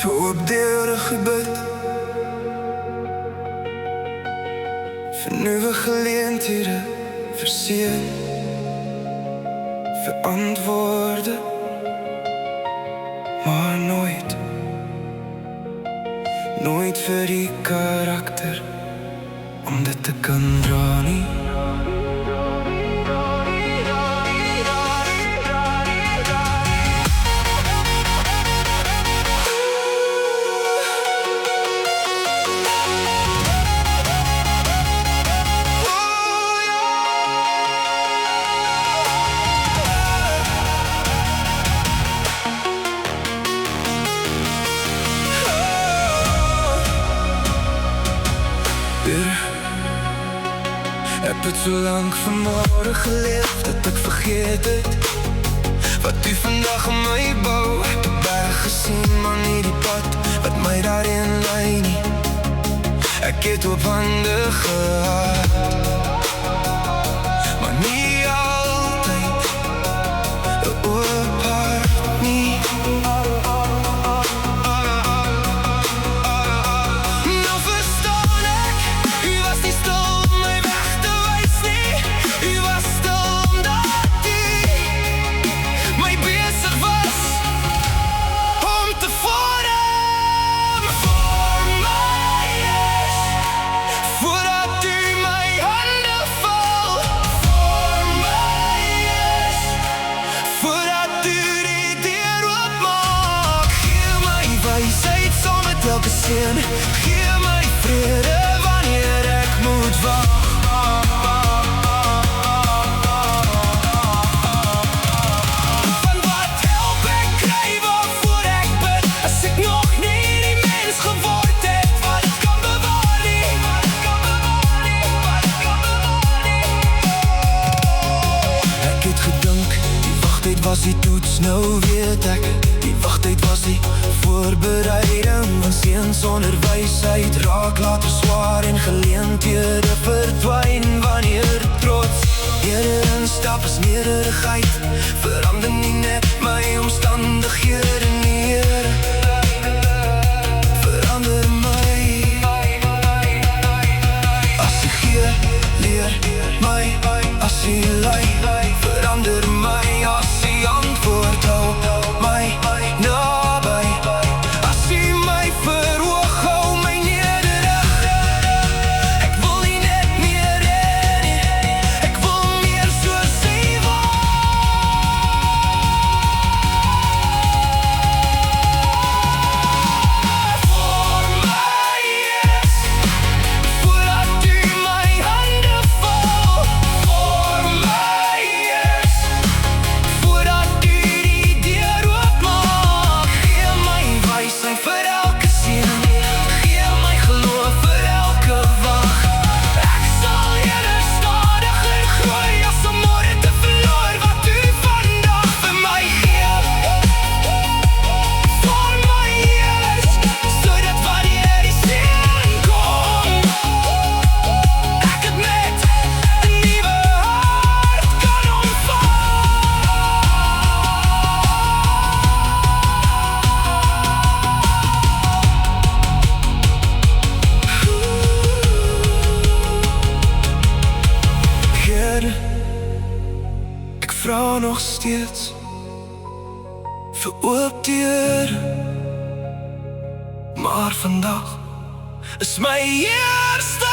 Verhoop deure gebid vir nuwe geleenthede, verseën vir antwoorde, maar nooit vir die karakter om dit te kan dra nie. Heb het so lang vanmorgen geleef dat ek vergeet het wat u vandag aan my bou. Heb die berg gesien, maar nie die pad wat my daarin lei nie. Ek het op hande gehad, maar nie altyd 'n oop hart nie. Gee my vrede wanneer ek moet wag. Van wat help ek kry waarvoor ek bid, as ek nog nie die mens geword het wat kan bewaar nie. Ek het gedink, die wagtyd was die toets, nou weet ek, die wagtyd was die voorbereiding. Want seun sonder wysheid raak later swaar en geleenthede verdwyn. Wanneer trots eerder instap as nederigheid, verander nie net my omstandighede nie, Here, verander my. As U gee, leer my, as U lei, verander my. As U antwoord, hou my naby. As U my verhoog, hou my nederig. Ek wil nie net meer hê nie, ek wil meer soos U voor my is, voordat U my hande val. Voor my is, voordat U die deur oopmaak. Gee my wysheid vir elke seën, gee my geloof vir elke wag. Ek sal eerder stadiger groei as om môre te verloor wat U vandag vir my gee. Voor my is, sodat wanneer die seën kom, ek het met 'n nuwe hart kan Here, ek vra nog steeds vir oop deure, maar vandag is my eerste